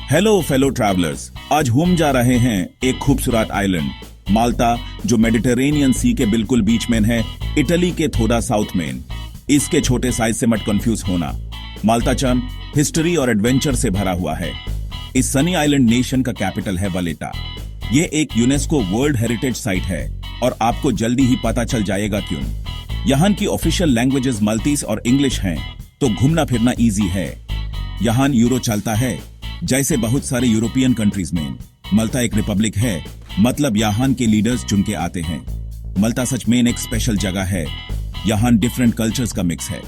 Hello fellow travellers, आज हम जा रहे हैं एक खूबसूरत आइलैंड माल्टा, जो मेडिटेरेनियन सी के बिल्कुल बीच में है, इटली के थोड़ा साउथ में। इसके छोटे साइज से मत कंफ्यूज होना। माल्टा चम हिस्ट्री और एडवेंचर से भरा हुआ है। इस सनी आइलैंड नेशन का कैपिटल है वलेटा। ये एक यूनेस्को वर्ल्ड हेरिटेज साइट है और आपको जल्दी ही पता चल जाएगा क्यों। यहाँ की ऑफिशियल लैंग्वेजेस मल्टीज और इंग्लिश हैं, तो घूमना फिरना इजी है। यहाँ यूरो चलता है, जैसे बहुत सारे यूरोपियन कंट्रीज में। माल्टा एक रिपब्लिक है, मतलब यहाँ के लीडर्स चुन के आते हैं। माल्टा सच में एक स्पेशल जगह है। यहाँ डिफरेंट कल्चर्स का मिक्स है।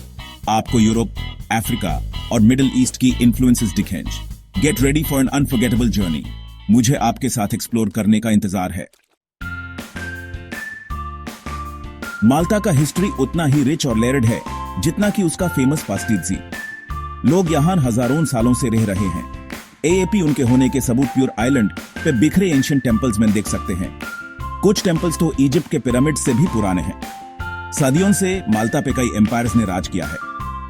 आपको यूरोप, अफ्रीका और मिडिल ईस्ट की इन्फ्लुएंसेस दिखेंगे। Get ready for an unforgettable journey. मुझे आपके साथ एक्सप्लोर करने का इंतजार है। माल्टा का हिस्ट्री उतना ही रिच और लेयर्ड है जितना कि उसका फेमस पास्टिज़ी। लोग यहाँ हजारों सालों से रह रहे हैं। एएपी उनके होने के सबूत प्योर आइलैंड पे बिखरे एंशिएंट टेंपल्स में देख सकते हैं। कुछ टेंपल्स तो इजिप्ट के पिरामिड से भी पुराने हैं। सदियों से माल्टा पे कई एम्पायर्स ने राज किया है।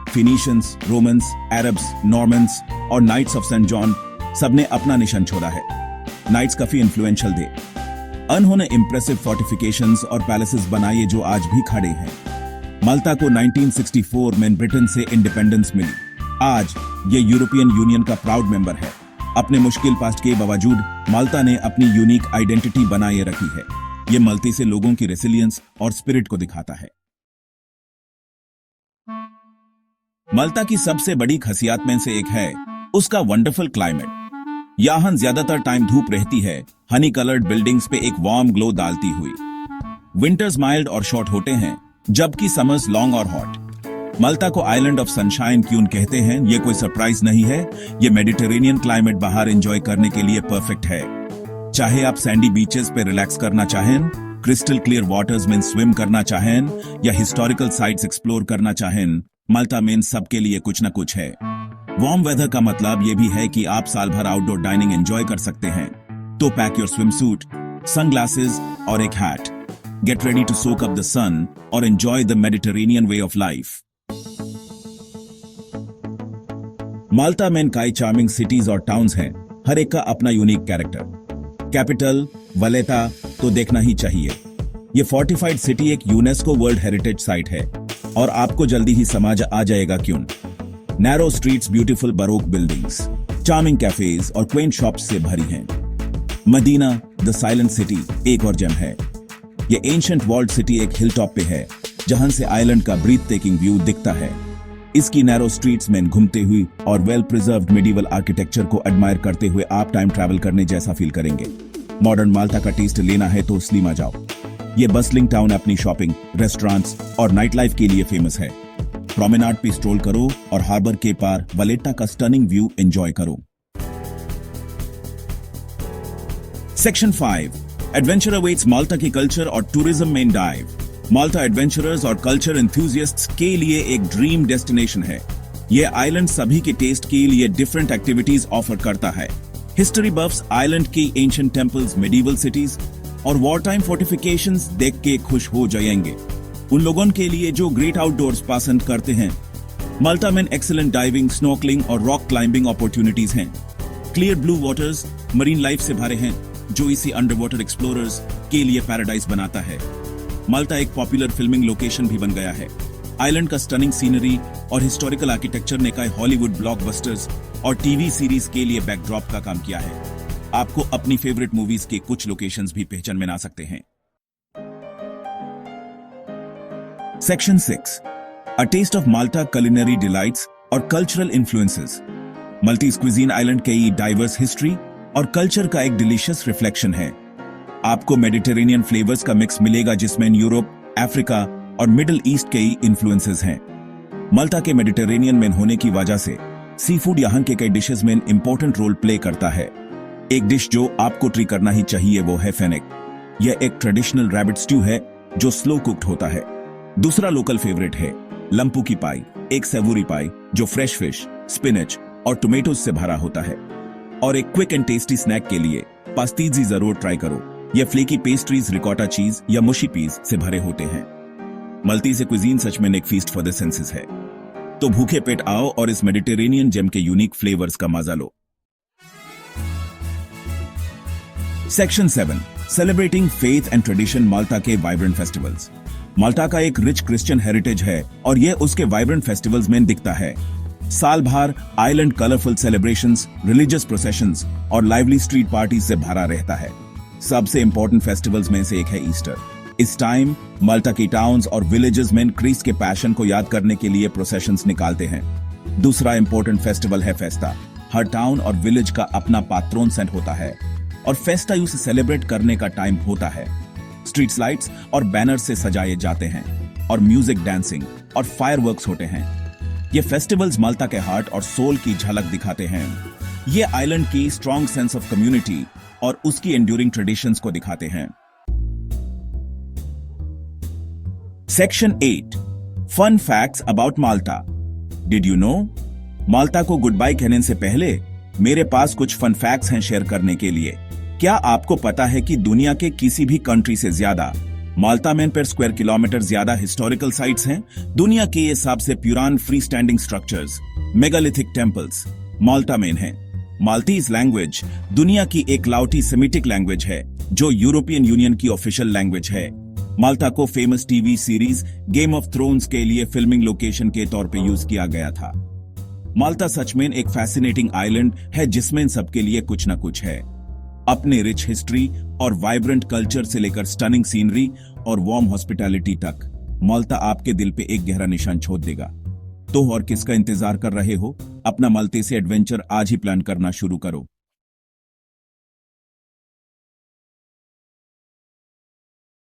फिनिशियंस, रोमन्स, अरब्स, नॉर्मन्स और नाइट्स ऑफ सेंट जॉन सबने अपना निशान छोड़ा है। नाइट्स काफी इन्फ्लुएंशियल थे। उन्होंने इंप्रेसिव फोर्टिफिकेशंस और पैलेसेस बनाए जो आज भी खड़े हैं। माल्टा को 1964 में ब्रिटेन से इंडिपेंडेंस मिली। आज ये यूरोपियन यूनियन का प्राउड मेंबर है। अपने मुश्किल पास्ट के बावजूद माल्टा ने अपनी यूनिक आइडेंटिटी बनाए रखी है। ये माल्टी से लोगों की रेसिलियंस और स्पिरिट को दिखाता है। माल्टा की सबसे बड़ी खासियत में से एक है उसका वंडरफुल क्लाइमेट। यहाँ ज्यादातर टाइम धूप रहती है, हनी कलर्ड बिल्डिंग्स पे एक वार्म ग्लो डालती हुई। विंटर्स माइल्ड और शॉर्ट होते हैं, जबकि समर्स लॉन्ग और हॉट। माल्टा को आइलैंड ऑफ सनशाइन क्यों कहते हैं, ये कोई सरप्राइज नहीं है। ये मेडिटेरेनियन क्लाइमेट बाहर एंजॉय करने के लिए परफेक्ट है। चाहे आप सैंडी बीचेस पे रिलैक्स करना चाहें, क्रिस्टल क्लियर वाटर्स में स्विम करना चाहें या हिस्टोरिकल साइट्स एक्सप्लोर करना चाहें, माल्टा में सबके लिए कुछ न कुछ है। वार्म वेदर का मतलब ये भी है कि आप साल भर आउटडोर डाइनिंग एंजॉय कर सकते हैं। तो pack your swimsuit, sunglasses और एक hat. Get ready to soak up the sun और enjoy the Mediterranean way of life. Malta में कई चार्मिंग सिटीज और टाउन्स हैं, हर एक का अपना यूनिक कैरेक्टर। कैपिटल वलेटा तो देखना ही चाहिए। ये फोर्टिफाइड सिटी एक यूनेस्को वर्ल्ड हेरिटेज साइट है और आपको जल्दी ही समझ आ जाएगा क्यों। Narrow streets, beautiful baroque buildings, charming cafes और क्वेंट शॉप्स से भरी हैं। मदीना द साइलेंट सिटी एक और जेम है। ये एंशिएंट वॉल्ड सिटी एक हिल टॉप पे है, जहां से आइलैंड का ब्रीथ टेकिंग व्यू दिखता है। इसकी नैरो स्ट्रीट्स में घूमते हुए और वेल प्रिजर्व्ड मेडिवल आर्किटेक्चर को एडमायर करते हुए आप टाइम ट्रैवल करने जैसा फील करेंगे। मॉडर्न माल्टा का टेस्ट लेना है तो स्लीम आ जाओ। ये बस्लिंग टाउन अपनी शॉपिंग, रेस्टोरेंट्स और नाइट लाइफ के लिए फेमस है। प्रोमेनाड पे स्ट्रोल करो और हार्बर के पार वलेटा का स्टनिंग व्यू एंजॉय करो। सेक्शन 5 एडवेंचर अवेट्स माल्टा की कल्चर और टूरिज्म में डाइव। माल्टा एडवेंचरर्स और कल्चर एंथुसियास्ट्स के लिए एक ड्रीम डेस्टिनेशन है। यह आइलैंड सभी के टेस्ट के लिए डिफरेंट एक्टिविटीज ऑफर करता है। हिस्ट्री बफ्स आइलैंड की एंशिएंट टेंपल्स, मेडिवल सिटीज और वॉर टाइम फोर्टिफिकेशंस देख के खुश हो जाएंगे। उन लोगों के लिए जो ग्रेट आउटडोर्स पसंद करते हैं, माल्टा में एक्सीलेंट डाइविंग, स्नॉर्कलिंग और रॉक क्लाइंबिंग अपॉर्चुनिटीज हैं। Clear blue waters marine life से भरे हैं, जो इसे अंडर वाटर एक्सप्लोरर्स के लिए पैराडाइज बनाता है। माल्टा एक पॉपुलर फिल्मिंग लोकेशन भी बन गया है। आइलैंड का स्टनिंग सीनरी और हिस्टोरिकल आर्किटेक्चर ने कई हॉलीवुड ब्लॉकबस्टर्स और टीवी सीरीज के लिए बैकड्रॉप का काम किया है। आपको अपनी फेवरेट मूवीज के कुछ लोकेशंस भी पहचान में आ सकते हैं। Section 6 a test of Malta culinary delights और cultural influences. Maltese cuisine island की डाइवर्स हिस्ट्री और कल्चर का एक डिलीशियस रिफ्लेक्शन है। आपको मेडिटेरेनियन फ्लेवर्स का मिक्स मिलेगा, जिसमें यूरोप, अफ्रीका और मिडिल ईस्ट के इन्फ्लुएंसेस हैं। माल्टा के मेडिटेरेनियन में होने की वजह से सी फूड यहाँ के कई डिशेस में इंपॉर्टेंट रोल प्ले करता है। एक डिश जो आपको ट्री करना ही चाहिए वो है फेनेक। यह एक ट्रेडिशनल रैबिट स्ट्यू है जो स्लो कुक्ड होता है। दूसरा लोकल फेवरेट है लंपू की पाई, एक सेवूरी पाई जो फ्रेश फिश, स्पिनच और टोमेटोज से भरा होता है। और एक क्विक एंड टेस्टी स्नैक के लिए पास्टिज़ी जरूर ट्राई करो। ये फ्लेकी पेस्ट्रीज, रिकॉटा चीज या मुशी पीस से भरे होते हैं। मल्टी से क्विजीन सच में एक फीस्ट फॉर द सेंसेस है। तो भूखे पेट आओ और इस मेडिटेरेनियन जेम के यूनिक फ्लेवर्स का मजा लो। Section 7 celebrating faith and tradition Malta के वाइब्रेंट फेस्टिवल्स। माल्टा का एक रिच क्रिश्चियन हेरिटेज है और यह उसके वाइब्रेंट फेस्टिवल्स में दिखता है। साल भर island colourful celebrations, religious processions और लाइवली स्ट्रीट पार्टीज से भरा रहता है। सबसे इंपॉर्टेंट फेस्टिवल्स में से एक है ईस्टर। इस टाइम माल्टा की टाउन्स और विलेजेस में क्रिस्ट के पैशन को याद करने के लिए प्रोसेशंस निकालते हैं। दूसरा इंपॉर्टेंट फेस्टिवल है फेस्टा। हर टाउन और विलेज का अपना पात्रोन सेंट होता है और फेस्टा उसे सेलिब्रेट करने का टाइम होता है। स्ट्रीट लाइट्स और बैनर से सजाए जाते हैं और म्यूजिक, डांसिंग और फायरवर्क्स होते हैं। ये फेस्टिवल्स माल्टा के हार्ट और सोल की झलक दिखाते हैं। ये आइलैंड की स्ट्रॉन्ग सेंस ऑफ कम्युनिटी और उसकी एंड्यूरिंग ट्रेडिशंस को दिखाते हैं। Section 8 fun facts about Malta. Did you know? Malta को गुड बाय कहने से पहले मेरे पास कुछ फन फैक्ट्स हैं शेयर करने के लिए। क्या आपको पता है कि दुनिया के किसी भी कंट्री से ज्यादा माल्टा में पर स्क्वायर किलोमीटर ज्यादा हिस्टोरिकल साइट्स हैं? दुनिया के ये सबसे पुराने free standing structures, megalithic temples Malta में हैं। माल्टीज लैंग्वेज दुनिया की एक लाउटी सेमिटिक लैंग्वेज है जो यूरोपियन यूनियन की ऑफिशियल लैंग्वेज है। माल्टा को famous TV series game of thrones के लिए फिल्मिंग लोकेशन के तौर पे यूज किया गया था। माल्टा सच में एक फैसिनेटिंग आइलैंड है जिसमें सबके लिए कुछ न कुछ है। अपने रिच हिस्ट्री और वाइब्रेंट कल्चर से लेकर स्टनिंग सीनरी और वार्म हॉस्पिटैलिटी तक, माल्टा आपके दिल पे एक गहरा निशान छोड़ देगा। तो और किसका इंतजार कर रहे हो? अपना माल्टे से एडवेंचर आज ही प्लान करना शुरू करो।